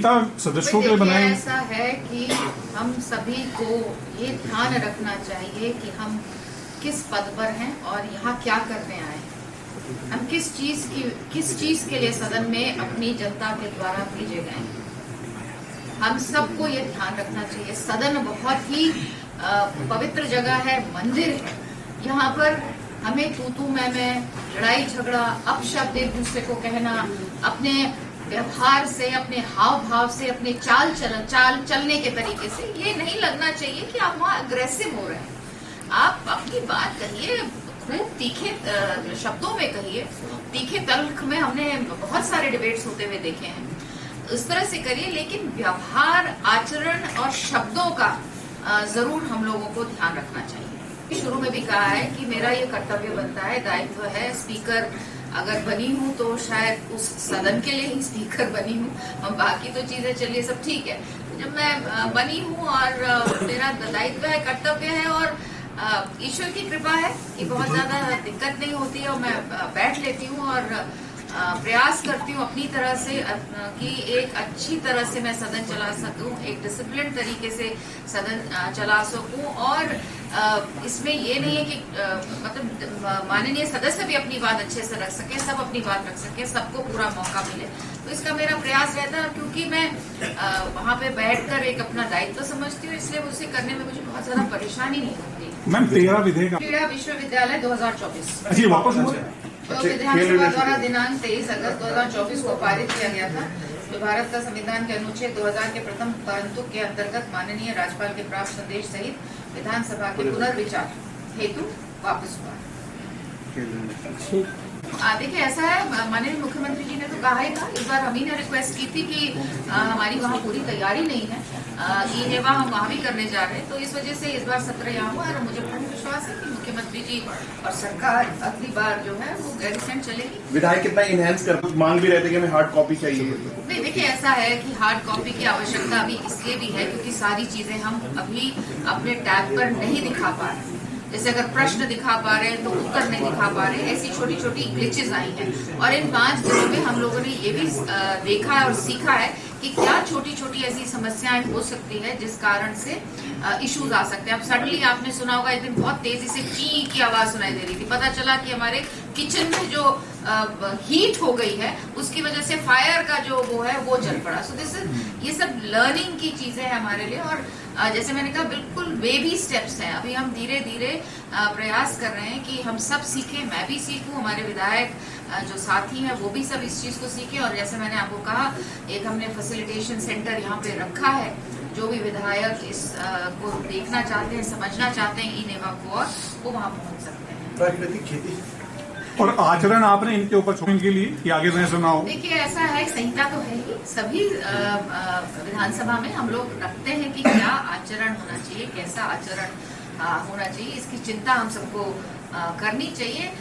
संस्था सदस्यों के लिए बनाए। ऐसा है कि हम सभी को ये ध्यान रखना चाहिए कि हम किस पद पर हैं और यहाँ क्या करने आए हैं। हम किस चीज के लिए सदन में अपनी जनता के द्वारा भेजे गए हैं। हम सबको ये ध्यान रखना चाहिए। सदन बहुत ही पवित्र जगह है, मंदिर है। यहाँ पर हमें तू मैं, लड़ाई झगड़ा, अपशब्द एक दूसरे को कहना, अपने व्यवहार से, अपने हाव भाव से, अपने चाल चलने के तरीके से ये नहीं लगना चाहिए कि आप वहाँ अग्रेसिव हो रहे हैं। आप अपनी बात कहिए, खूब तीखे शब्दों में कहिए। तीखे तल्ख में हमने बहुत सारे डिबेट्स होते हुए देखे हैं, इस तरह से करिए, लेकिन व्यवहार, आचरण और शब्दों का जरूर हम लोगों को ध्यान रखना चाहिए। शुरू में भी कहा है कि मेरा ये कर्तव्य बनता है, दायित्व है। स्पीकर अगर बनी हूँ तो शायद उस सदन के लिए ही स्पीकर बनी हूँ, और बाकी तो चीजें चलिए सब ठीक है। जब मैं बनी हूँ और मेरा दायित्व है, कर्तव्य है, और ईश्वर की कृपा है कि बहुत ज्यादा दिक्कत नहीं होती है और मैं बैठ लेती हूँ और प्रयास करती हूँ अपनी तरह से कि एक अच्छी तरह से मैं सदन चला सकूं, एक डिसिप्लिन तरीके से सदन चला सकूं। और इसमें ये नहीं है कि मतलब माननीय सदस्य भी अपनी बात अच्छे से रख सके, सब अपनी बात रख सके, सबको पूरा मौका मिले। तो इसका मेरा प्रयास रहता है, क्योंकि मैं वहाँ पे बैठकर एक अपना दायित्व समझती हूँ, इसलिए उसे करने में मुझे बहुत ज्यादा परेशानी नहीं होती। मैम, क्रीड़ा विश्वविद्यालय 2024 वापस जो विधानसभा द्वारा दिनांक 23 अगस्त 2024 को पारित किया गया था, जो भारत का संविधान के अनुच्छेद 2000 के प्रथम परंतु के अंतर्गत माननीय राज्यपाल के प्राप्त संदेश सहित विधानसभा के पुनर्विचार हेतु वापस हुआ। देखिए, ऐसा है, माननीय मुख्यमंत्री जी ने तो कहा ही था। इस बार हम ही ने रिक्वेस्ट की थी कि हमारी वहाँ पूरी तैयारी नहीं है, ई-नेवा हम वहाँ भी करने जा रहे हैं, तो इस वजह से इस बार सत्र यहाँ हुआ। और मुझे पूर्ण विश्वास है कि मुख्यमंत्री जी और सरकार अगली बार जो है वो गैरसैंड चलेगी। विधायक कितना इनहेंस कर मांग भी रहे थे कि हमें हार्ड कॉपी चाहिए। नहीं, देखिए, ऐसा है कि हार्ड कॉपी की आवश्यकता अभी इसलिए भी है क्योंकि सारी चीजें हम अभी अपने टैब पर नहीं दिखा पा रहे। जैसे अगर प्रश्न दिखा पा रहे हैं तो उत्तर नहीं दिखा पा रहे, ऐसी छोटी छोटी ग्लिचेस आई हैं। और इन 5 दिनों में हम लोगों ने ये भी देखा है और सीखा है कि क्या छोटी छोटी ऐसी समस्याएं हो सकती है जिस कारण से इश्यूज आ सकते हैं। अब सडनली आपने सुना होगा, एक दिन बहुत तेजी से ची की आवाज सुनाई दे रही थी, पता चला कि हमारे किचन में जो हीट हो गई है उसकी वजह से फायर का जो वो है वो जल पड़ा। सो दिस इज, ये सब लर्निंग की चीजें हैं हमारे लिए। और जैसे मैंने कहा, बिल्कुल बेबी स्टेप्स हैं। अभी हम धीरे धीरे प्रयास कर रहे हैं कि हम सब सीखें, मैं भी सीखूं, हमारे विधायक जो साथी हैं वो भी सब इस चीज को सीखें। और जैसे मैंने आपको कहा, एक हमने फैसिलिटेशन सेंटर यहाँ पे रखा है। जो भी विधायक इस को देखना चाहते हैं, समझना चाहते हैं ई-नेवा को, और वो वहाँ पहुँच सकते हैं। प्राकृतिक खेती और आचरण आपने इनके ऊपर छोड़ने के लिए कि आगे मैं सुना हो। देखिए, ऐसा है, संहिता तो है ही, सभी विधानसभा में हम लोग रखते हैं कि क्या आचरण होना चाहिए, कैसा आचरण होना चाहिए, इसकी चिंता हम सबको करनी चाहिए।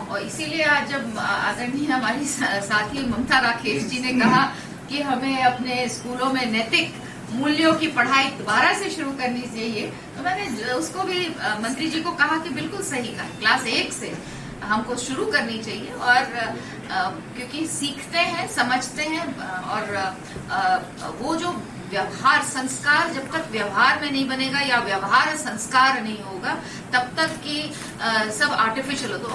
और इसीलिए आज जब आदरणीय हमारी साथी ममता राकेश जी ने कहा कि हमें अपने स्कूलों में नैतिक मूल्यों की पढ़ाई दोबारा से शुरू करनी चाहिए, तो मैंने उसको भी मंत्री जी को कहा कि बिल्कुल सही कहा, क्लास 1 से हमको शुरू करनी चाहिए। और क्योंकि सीखते हैं, समझते हैं, और वो जो व्यवहार संस्कार जब तक व्यवहार में नहीं बनेगा या व्यवहार संस्कार नहीं होगा तब तक कि सब आर्टिफिशियल हो। तो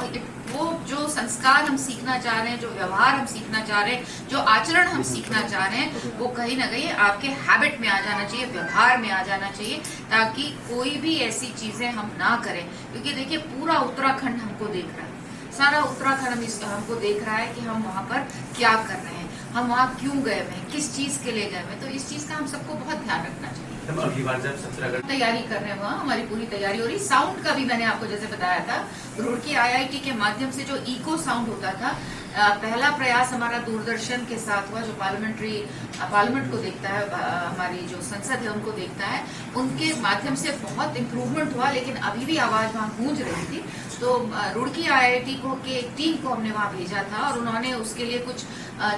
वो जो संस्कार हम सीखना चाह रहे हैं, जो व्यवहार हम सीखना चाह रहे हैं, जो आचरण हम सीखना चाह रहे हैं, वो कहीं ना कहीं आपके हैबिट में आ जाना चाहिए, व्यवहार में आ जाना चाहिए, ताकि कोई भी ऐसी चीजें हम ना करें। क्योंकि देखिए, पूरा उत्तराखंड हमको देख रहा है, सारा उत्तराखंड हमको देख रहा है कि हम वहाँ पर क्या कर रहे हैं, हम वहाँ क्यों गए हैं, किस चीज के लिए गए हैं। तो इस चीज का हम सबको बहुत ध्यान रखना चाहिए। अगली बार जब सत्र तैयारी कर रहे हैं, वहाँ हमारी पूरी तैयारी हो रही। साउंड का भी मैंने आपको जैसे बताया था, रुड़की IIT के माध्यम से जो इको साउंड होता था, पहला प्रयास हमारा दूरदर्शन के साथ हुआ, जो पार्लियामेंट को देखता है, हमारी जो संसद है उनको देखता है, उनके माध्यम से बहुत इम्प्रूवमेंट हुआ। लेकिन अभी भी आवाज वहाँ गूंज रही थी, तो रुड़की IIT को के एक टीम को हमने वहाँ भेजा था और उन्होंने उसके लिए कुछ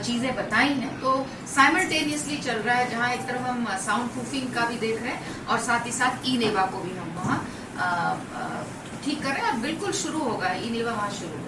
चीजें बताई हैं। तो साइमल्टेनियसली चल रहा है, जहाँ एक तरफ हम साउंड प्रूफिंग का भी देख रहे हैं और साथ ही साथ ई-नेवा को भी हम वहाँ ठीक कर रहे हैं। और बिल्कुल शुरू होगा, ई-नेवा वहाँ शुरू होगा।